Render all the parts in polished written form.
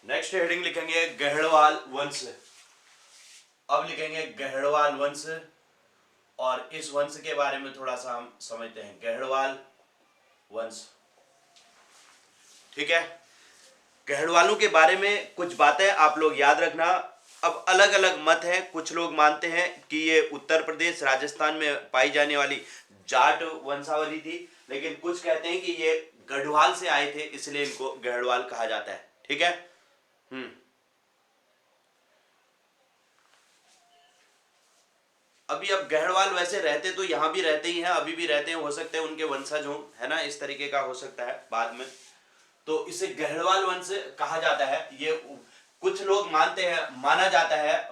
Next heading लिखेंगे गहड़वाल वंश। अब लिखेंगे गहड़वाल वंश और इस वंश के बारे में थोड़ा सा हम समझते हैं। गहड़वाल वंश, ठीक है। गहड़वालों के बारे में कुछ बातें आप लोग याद रखना। अब अलग अलग मत हैं। कुछ लोग मानते हैं कि ये उत्तर प्रदेश राजस्थान में पाई जाने वाली जाट वंशावली थी, लेकिन कुछ कहते हैं कि ये गढ़वाल से आए थे, इसलिए इनको गहड़वाल कहा जाता है, ठीक है। अभी अब गहड़वाल वैसे रहते तो यहाँ भी रहते ही हैं, अभी भी रहते हैं, हो सकते हैं उनके वंशज हों, है ना, इस तरीके का हो सकता है बाद में। तो इसे गहड़वाल वंश कहा जाता है। ये कुछ लोग मानते हैं, माना जाता है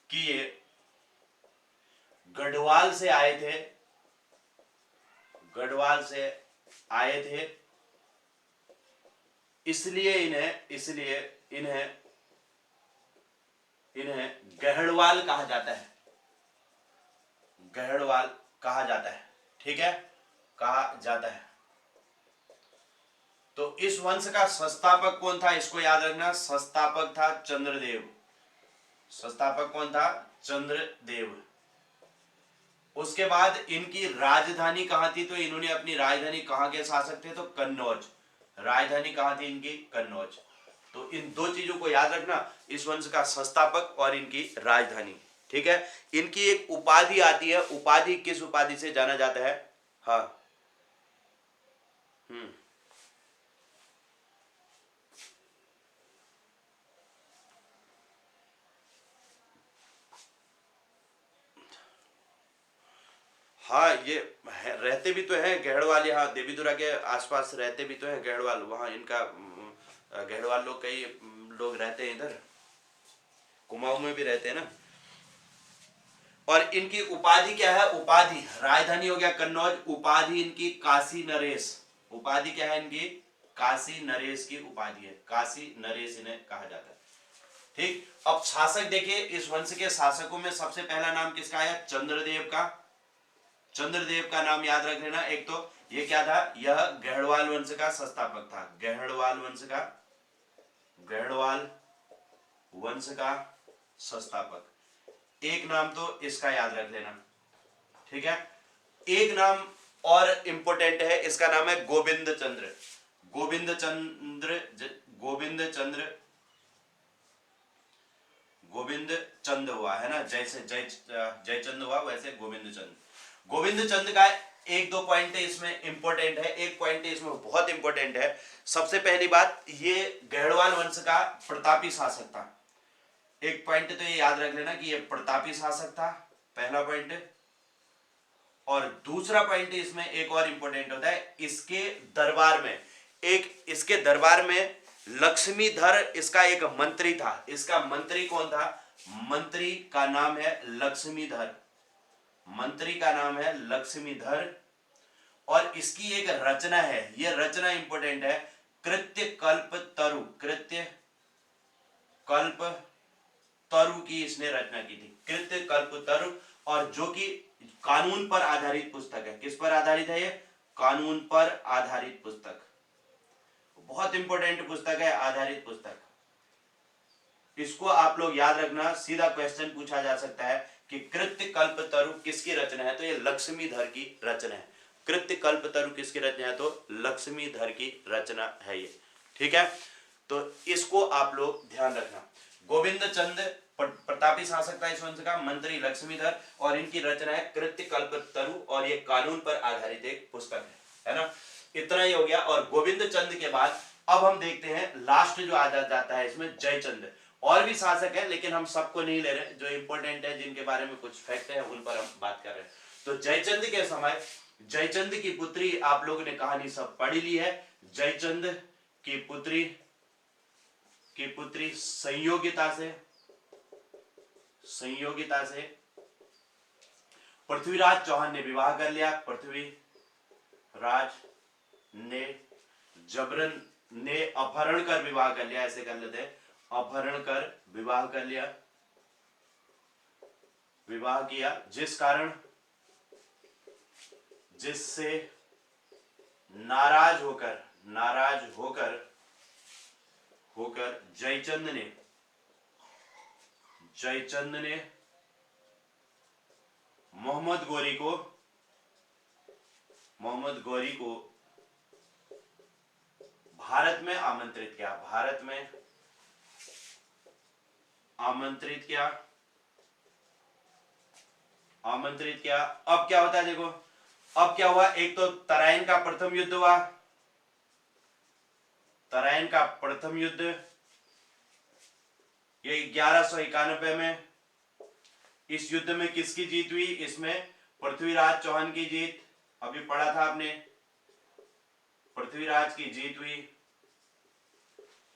कि ये गढ़वाल से आए थे, गढ़वाल से आए थे, इसलिए इन्हें गहड़वाल कहा जाता है, गहड़वाल कहा जाता है, ठीक है, कहा जाता है। तो इस वंश का संस्थापक कौन था, इसको याद रखना। संस्थापक था चंद्रदेव। संस्थापक कौन था? चंद्रदेव। उसके बाद इनकी राजधानी कहां थी? तो इन्होंने अपनी राजधानी, कहां के शासक थे? तो कन्नौज। राजधानी कहां थी इनकी? कन्नौज। तो इन दो चीजों को याद रखना, इस वंश का संस्थापक और इनकी राजधानी, ठीक है। इनकी एक उपाधि आती है, उपाधि किस उपाधि से जाना जाता है? हाँ, हाँ, ये रहते भी तो हैं गहड़वाल, यहाँ देवीदुरा के आसपास रहते भी तो हैं गहड़वाल। वहाँ इनका गहड़वाल लोग, कई लोग रहते हैं इधर, कुमाऊं में भी रहते हैं ना। और इनकी उपाधि क्या है? उपाधि, राजधानी हो गया कन्नौज, उपाधि इनकी काशी नरेश। उपाधि क्या है इनकी? काशी नरेश की उपाधि है, काशी नरेश इन्हें कहा जाता है, ठीक। अब शासक देखिए, इस वंश के शासकों में सबसे पहला नाम किसका आया? चंद्रदेव का। चंद्रदेव का नाम याद रख लेना। एक तो ये क्या था? यह गहड़वाल वंश का संस्थापक था, गहड़वाल वंश का संस्थापक। एक नाम तो इसका याद रख लेना, ठीक है। एक नाम और इंपॉर्टेंट है, इसका नाम है गोविंद चंद्र। गोविंद चंद्र, गोविंद चंद्र, गोविंद चंद हुआ, है ना, जैसे जयचंद हुआ वैसे गोविंद चंद। गोविंद चंद का एक दो पॉइंट इसमें इंपॉर्टेंट है, एक पॉइंट इसमें बहुत इंपॉर्टेंट है। सबसे पहली बात, ये गहड़वाल वंश का प्रतापी शासक था। एक पॉइंट तो ये याद रख लेना कि ये प्रतापी शासक था, पहला पॉइंट। और दूसरा पॉइंट इसमें एक और इंपॉर्टेंट होता है, इसके दरबार में लक्ष्मीधर इसका एक मंत्री था। इसका मंत्री कौन था? मंत्री का नाम है लक्ष्मीधर, मंत्री का नाम है लक्ष्मीधर। और इसकी एक रचना है, यह रचना इंपॉर्टेंट है, कृत्य कल्प तरु, कृत्य कल्प तरु की इसने रचना की थी, कृत्य कल्प तरु। और जो कि कानून पर आधारित पुस्तक है। किस पर आधारित है ये? कानून पर आधारित पुस्तक, बहुत इंपॉर्टेंट पुस्तक है, आधारित पुस्तक। इसको आप लोग याद रखना, सीधा क्वेश्चन पूछा जा सकता है कि कृत्य कल्प तरु किसकी रचना है? तो ये लक्ष्मीधर की रचना है। कृत्य कल्प तरु किसकी रचना है? तो लक्ष्मीधर की रचना है ये, ठीक है। तो इसको आप लोग ध्यान रखना। गोविंद चंद प्रतापी शासक था इस वंश का, मंत्री लक्ष्मीधर, और इनकी रचना है कृत्य कल्प तरु, और ये कानून पर आधारित एक पुस्तक है ना। इतना ही हो गया। और गोविंद चंद के बाद अब हम देखते हैं लास्ट जो आ जाता है इसमें, जयचंद। और भी शासक है, लेकिन हम सबको नहीं ले रहे, जो इंपॉर्टेंट है, जिनके बारे में कुछ फैक्ट है, उन पर हम बात कर रहे हैं। तो जयचंद के समय, जयचंद की पुत्री, आप लोगों ने कहानी सब पढ़ी ली है। जयचंद की पुत्री संयोगिता से पृथ्वीराज चौहान ने विवाह कर लिया। पृथ्वीराज ने जबरन ने अपहरण कर विवाह कर लिया, ऐसे कर लेते हैं, अपहरण कर विवाह कर लिया, विवाह किया, जिससे नाराज होकर, नाराज होकर होकर जयचंद ने मोहम्मद गौरी को भारत में आमंत्रित किया, भारत में आमंत्रित किया। अब क्या होता है देखो, अब क्या हुआ, एक तो तराइन का प्रथम युद्ध हुआ, तराइन का प्रथम युद्ध, ये 1191 में। इस युद्ध में किसकी जीत हुई, इसमें पृथ्वीराज चौहान की जीत, अभी पढ़ा था आपने, पृथ्वीराज की जीत हुई।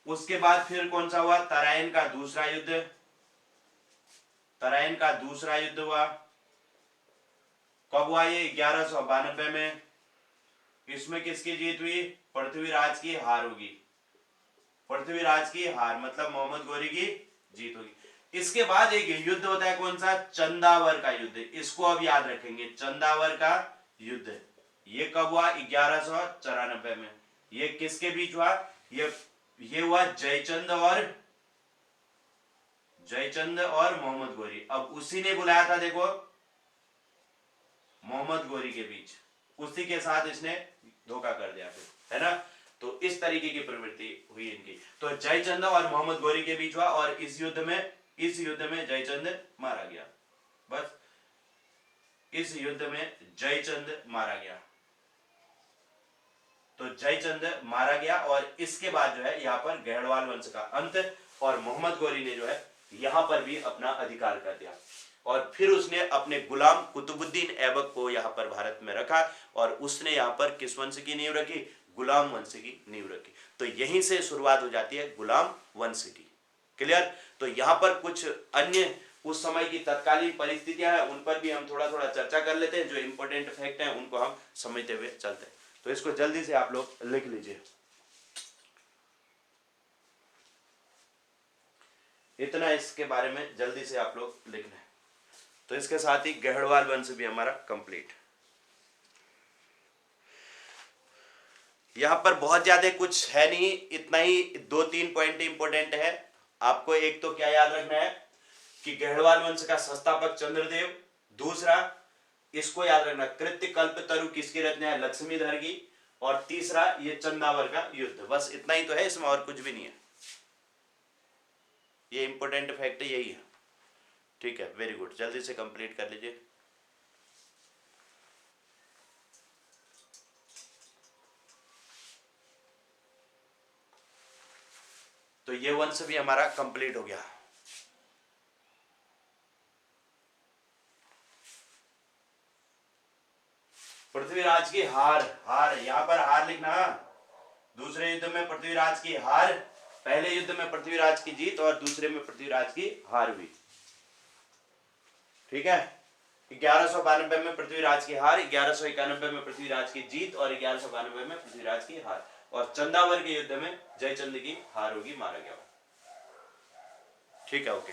उसके बाद फिर कौन सा हुआ, तराइन का दूसरा युद्ध, तराइन का दूसरा युद्ध हुआ। कब हुआ ये, 1192 में। इसमें किसकी जीत हुई, पृथ्वीराज की हार होगी, पृथ्वीराज की हार, मतलब मोहम्मद गौरी की जीत होगी। इसके बाद एक युद्ध होता है, कौन सा, चंदावर का युद्ध, इसको अब याद रखेंगे, चंदावर का युद्ध। ये कब हुआ, 1194 में। ये किसके बीच हुआ, ये हुआ जयचंद और मोहम्मद गौरी। अब उसी ने बुलाया था देखो, मोहम्मद गौरी के बीच, उसी के साथ इसने धोखा कर दिया फिर, है ना। तो इस तरीके की प्रवृत्ति हुई इनकी। तो जयचंद और मोहम्मद गौरी के बीच हुआ, और इस युद्ध में जयचंद मारा गया, बस इस युद्ध में जयचंद मारा गया। तो जयचंद मारा गया, और इसके बाद जो है यहाँ पर गहड़वाल वंश का अंत, और मोहम्मद गौरी ने जो है यहाँ पर भी अपना अधिकार कर दिया। और फिर उसने अपने गुलाम कुतुबुद्दीन ऐबक को यहाँ पर भारत में रखा, और उसने यहाँ पर किस वंश की नींव रखी, गुलाम वंश की नींव रखी। तो यहीं से शुरुआत हो जाती है गुलाम वंश की। क्लियर। तो यहाँ पर कुछ अन्य उस समय की तत्कालीन परिस्थितियां हैं, उन पर भी हम थोड़ा थोड़ा चर्चा कर लेते हैं। जो इंपॉर्टेंट फैक्ट हैं उनको हम समझते हुए चलते हैं। तो इसको जल्दी से आप लोग लिख लीजिए, इतना इसके बारे में जल्दी से आप लोग लिखना है। तो इसके साथ ही गहड़वाल वंश भी हमारा कंप्लीट। यहां पर बहुत ज्यादा कुछ है नहीं, इतना ही 2-3 पॉइंट इंपॉर्टेंट है। आपको एक तो क्या याद रखना है कि गहड़वाल वंश का संस्थापक चंद्रदेव, दूसरा इसको याद रखना कृत्य कल्पतरु किसकी रचना है, लक्ष्मीधर की, और तीसरा ये चंदावर का युद्ध। बस इतना ही तो है, इसमें और कुछ भी नहीं है। ये इंपॉर्टेंट फैक्ट यही है। ठीक है, वेरी गुड, जल्दी से कंप्लीट कर लीजिए। तो ये वंश भी हमारा कंप्लीट हो गया। पृथ्वीराज की हार, यहां पर हार लिखना। दूसरे युद्ध में पृथ्वीराज की हार, पहले युद्ध में पृथ्वीराज की जीत, और दूसरे में पृथ्वीराज की हार हुई। ठीक है, 1192 में पृथ्वीराज की हार, 1191 में पृथ्वीराज की जीत, और 1192 में पृथ्वीराज की हार, और चंदावर के युद्ध में जयचंद की हार होगी, मारा गया। ठीक है, ओके।